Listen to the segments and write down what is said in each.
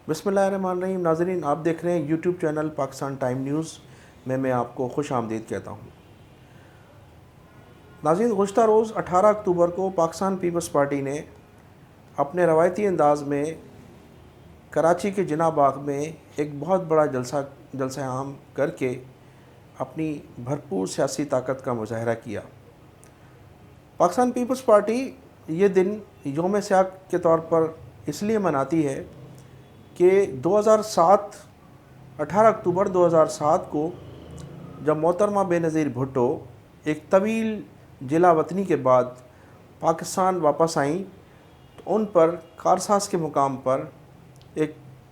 بسم اللہ الرحمن الرحیم. ناظرین، آپ دیکھ رہے ہیں YouTube channel Pakistan time news میں آپ کو خوش آمدید کہتا ہوں. ناظرین، گزشتہ روز 18 اکتوبر کو پاکستان پیپلز پارٹی نے اپنے روایتی انداز میں کراچی کے جناح باغ میں ایک بہت بڑا جلسہ عام کر کے اپنی بھرپور سیاسی طاقت کا مظاہرہ کیا. پاکستان پیپلز پارٹی یہ دن یوم سیاق کے طور پر اس لیے مناتی ہے کہ 18 اکتوبر 2007 کو جب محترمہ بے نظیر بھٹو ایک طویل جلا وطنی کے بعد پاکستان واپس آئیں تو ان پر کارساز کے مقام پر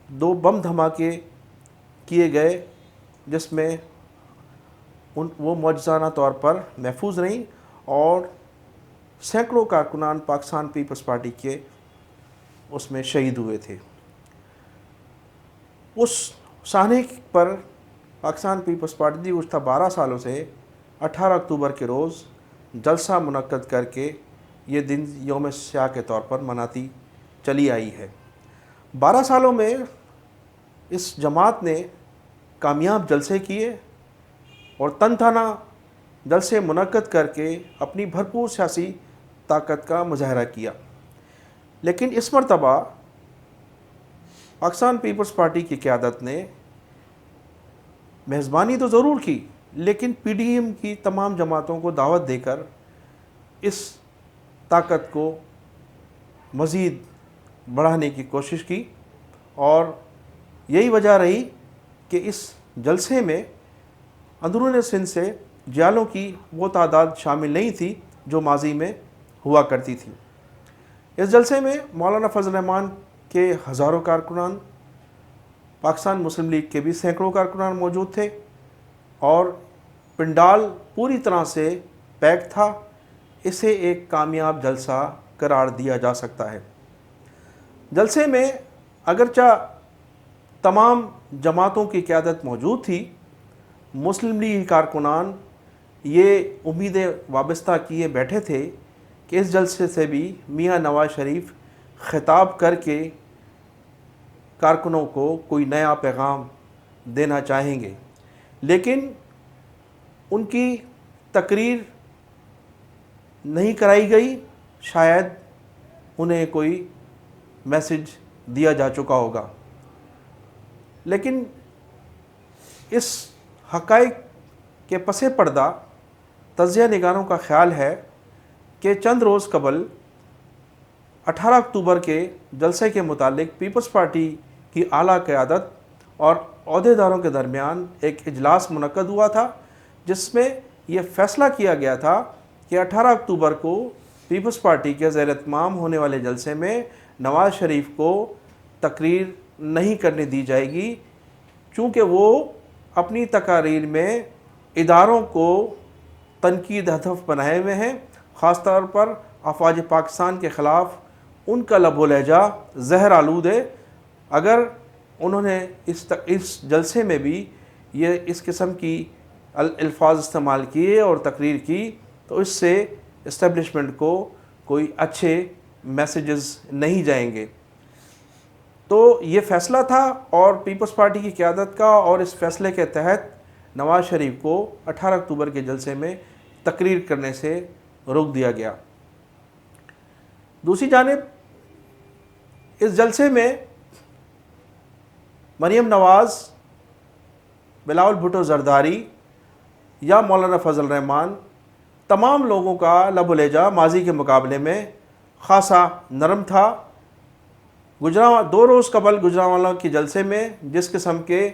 دو بم دھماکے کیے گئے، جس میں وہ معجزانہ طور پر محفوظ رہیں اور سینکڑوں کارکنان پاکستان پیپلز پارٹی کے اس میں شہید ہوئے تھے. اس سانحے پر پاکستان پیپلز پارٹی گزشتہ 12 سالوں سے 18 اکتوبر کے روز جلسہ منعقد کر کے یہ دن یوم سیاق کے طور پر مناتی چلی آئی ہے. 12 سالوں میں اس جماعت نے کامیاب جلسے کیے اور تن تنہا جلسے منعقد کر کے اپنی بھرپور سیاسی طاقت کا مظاہرہ کیا. لیکن اس مرتبہ پاکستان پیپلز پارٹی کی قیادت نے میزبانی تو ضرور کی، لیکن پی ڈی ایم کی تمام جماعتوں کو دعوت دے کر اس طاقت کو مزید بڑھانے کی کوشش کی، اور یہی وجہ رہی کہ اس جلسے میں اندرون سندھ سے جالوں کی وہ تعداد شامل نہیں تھی جو ماضی میں ہوا کرتی تھی. اس جلسے میں مولانا فضل الرحمان کے ہزاروں کارکنان، پاکستان مسلم لیگ کے بھی سینکڑوں کارکنان موجود تھے اور پنڈال پوری طرح سے پیک تھا. اسے ایک کامیاب جلسہ قرار دیا جا سکتا ہے. جلسے میں اگرچہ تمام جماعتوں کی قیادت موجود تھی، مسلم لیگ کارکنان یہ امیدیں وابستہ کیے بیٹھے تھے کہ اس جلسے سے بھی میاں نواز شریف خطاب کر کے کارکنوں کو کوئی نیا پیغام دینا چاہیں گے. لیکن ان کی تقریر نہیں کرائی گئی. شاید انہیں کوئی میسج دیا جا چکا ہوگا. لیکن اس حقائق کے پس پردہ تجزیہ نگاروں کا خیال ہے کہ چند روز قبل 18 اکتوبر کے جلسے کے متعلق پیپلز پارٹی کی اعلیٰ قیادت اور عہدیداروں کے درمیان ایک اجلاس منعقد ہوا تھا، جس میں یہ فیصلہ کیا گیا تھا کہ 18 اکتوبر کو پیپلز پارٹی کے زیر اہتمام ہونے والے جلسے میں نواز شریف کو تقریر نہیں کرنے دی جائے گی، چونکہ وہ اپنی تقاریر میں اداروں کو تنقید ہدف بنائے ہوئے ہیں. خاص طور پر افواج پاکستان کے خلاف ان کا لب و لہجہ زہر آلود ہے. اگر انہوں نے اس جلسے میں بھی یہ اس قسم کی الفاظ استعمال کیے اور تقریر کی تو اس سے اسٹیبلشمنٹ کو کوئی اچھے میسیجز نہیں جائیں گے. تو یہ فیصلہ تھا اور پیپلز پارٹی کی قیادت کا، اور اس فیصلے کے تحت نواز شریف کو 18 اکتوبر کے جلسے میں تقریر کرنے سے روک دیا گیا. دوسری جانب اس جلسے میں مریم نواز، بلاول بھٹو زرداری یا مولانا فضل الرحمان، تمام لوگوں کا لب و لہجہ ماضی کے مقابلے میں خاصا نرم تھا. 2 روز قبل گجرانوالہ کے جلسے میں جس قسم کے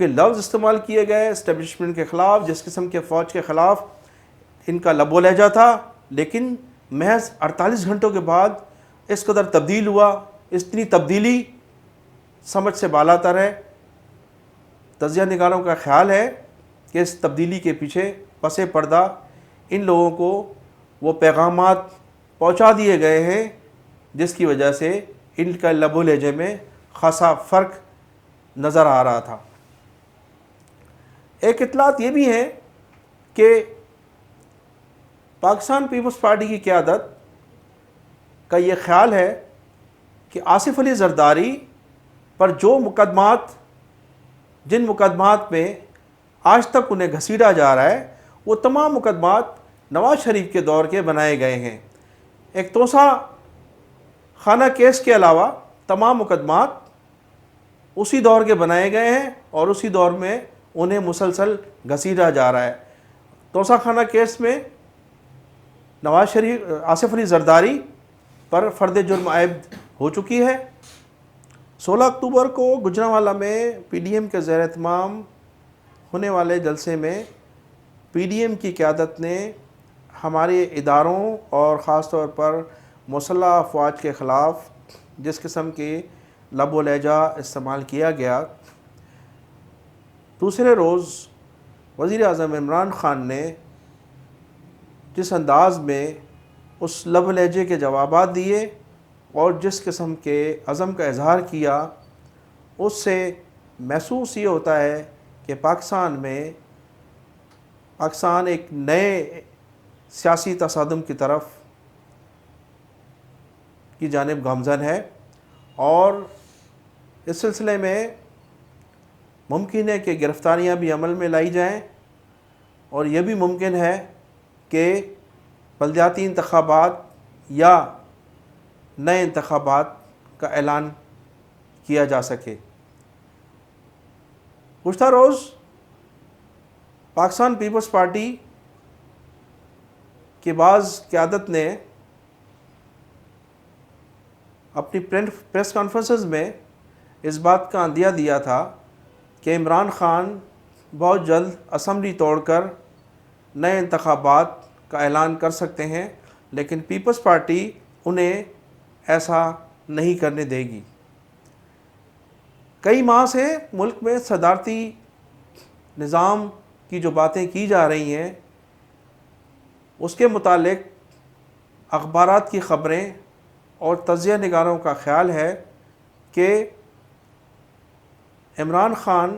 لفظ استعمال کیے گئے اسٹیبلشمنٹ کے خلاف، جس قسم کے فوج کے خلاف ان کا لب و لہجہ تھا، لیکن محض 48 گھنٹوں کے بعد اس قدر تبدیل ہوا. اتنی تبدیلی سمجھ سے بالا تر ہے. تجزیہ نگاروں کا خیال ہے کہ اس تبدیلی کے پیچھے پس پردہ ان لوگوں کو وہ پیغامات پہنچا دیے گئے ہیں جس کی وجہ سے ان کا لب و لہجے میں خاصا فرق نظر آ رہا تھا. ایک اطلاعات یہ بھی ہیں کہ پاکستان پیپلز پارٹی کی قیادت کا یہ خیال ہے کہ آصف علی زرداری پر جن مقدمات میں آج تک انہیں گھسیٹا جا رہا ہے وہ تمام مقدمات نواز شریف کے دور کے بنائے گئے ہیں۔ ایک توسہ خانہ کیس کے علاوہ تمام مقدمات اسی دور کے بنائے گئے ہیں اور اسی دور میں انہیں مسلسل گھسیٹا جا رہا ہے۔ توسہ خانہ کیس میں نواز شریف آصف علی زرداری پر فرد جرم عائد ہو چکی ہے۔ 16 اکتوبر کو گوجرانوالہ میں پی ڈی ایم کے زیر اہتمام ہونے والے جلسے میں پی ڈی ایم کی قیادت نے ہمارے اداروں اور خاص طور پر مسلح افواج کے خلاف جس قسم کے لب و لہجہ استعمال کیا گیا، دوسرے روز وزیر اعظم عمران خان نے جس انداز میں اس لب و لہجے کے جوابات دیے اور جس قسم کے عزم کا اظہار کیا، اس سے محسوس یہ ہوتا ہے کہ پاکستان ایک نئے سیاسی تصادم کی طرف کی جانب گامزن ہے، اور اس سلسلے میں ممکن ہے کہ گرفتاریاں بھی عمل میں لائی جائیں، اور یہ بھی ممکن ہے کہ بلدیاتی انتخابات یا نئے انتخابات کا اعلان کیا جا سکے۔ گزشتہ روز پاکستان پیپلز پارٹی کی بعض قیادت نے اپنی پریس کانفرنسز میں اس بات کا عندیہ دیا تھا کہ عمران خان بہت جلد اسمبلی توڑ کر نئے انتخابات کا اعلان کر سکتے ہیں، لیکن پیپلز پارٹی انہیں ایسا نہیں کرنے دے گی۔ کئی ماہ سے ملک میں صدارتی نظام کی جو باتیں کی جا رہی ہیں اس کے متعلق اخبارات کی خبریں اور تجزیہ نگاروں کا خیال ہے کہ عمران خان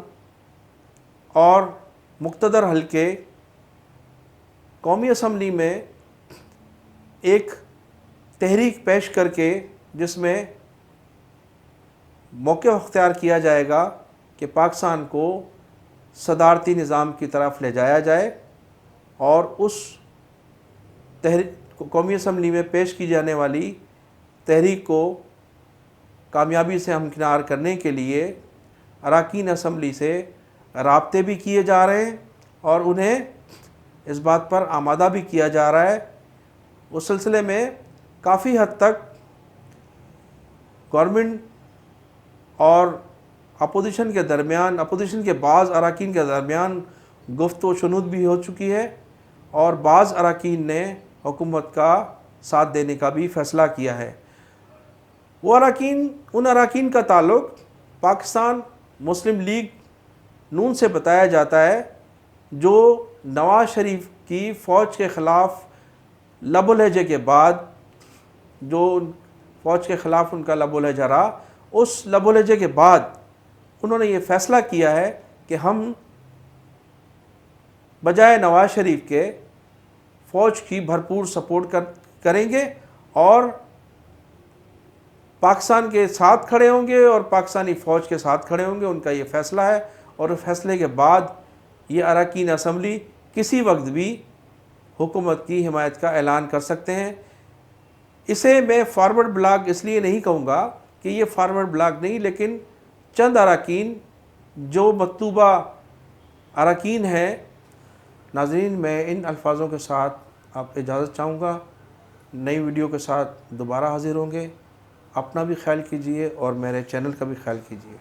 اور مقتدر حلقے قومی اسمبلی میں ایک تحریک پیش کر کے جس میں موقع اختیار کیا جائے گا کہ پاکستان کو صدارتی نظام کی طرف لے جایا جائے، اور اس قومی اسمبلی میں پیش کی جانے والی تحریک کو کامیابی سے ہمکنار کرنے کے لیے اراکین اسمبلی سے رابطے بھی کیے جا رہے ہیں اور انہیں اس بات پر آمادہ بھی کیا جا رہا ہے۔ اس سلسلے میں کافی حد تک گورنمنٹ اور اپوزیشن کے بعض اراکین کے درمیان گفت و شنود بھی ہو چکی ہے، اور بعض اراکین نے حکومت کا ساتھ دینے کا بھی فیصلہ کیا ہے۔ ان اراکین کا تعلق پاکستان مسلم لیگ نون سے بتایا جاتا ہے، جو نواز شریف کی فوج کے خلاف لب و لہجے کے بعد جو فوج کے خلاف ان کا لب و لہجہ رہا، اس لب و لہجے کے بعد انہوں نے یہ فیصلہ کیا ہے کہ ہم بجائے نواز شریف کے فوج کی بھرپور سپورٹ کریں گے اور پاکستان کے ساتھ کھڑے ہوں گے اور پاکستانی فوج کے ساتھ کھڑے ہوں گے۔ ان کا یہ فیصلہ ہے، اور اس فیصلے کے بعد یہ اراکین اسمبلی کسی وقت بھی حکومت کی حمایت کا اعلان کر سکتے ہیں۔ اسے میں فارورڈ بلاک اس لیے نہیں کہوں گا کہ یہ فارورڈ بلاک نہیں، لیکن چند اراکین جو مطلوبہ اراکین ہیں۔ ناظرین، میں ان الفاظوں کے ساتھ آپ اجازت چاہوں گا، نئی ویڈیو کے ساتھ دوبارہ حاضر ہوں گے۔ اپنا بھی خیال کیجئے اور میرے چینل کا بھی خیال کیجئے۔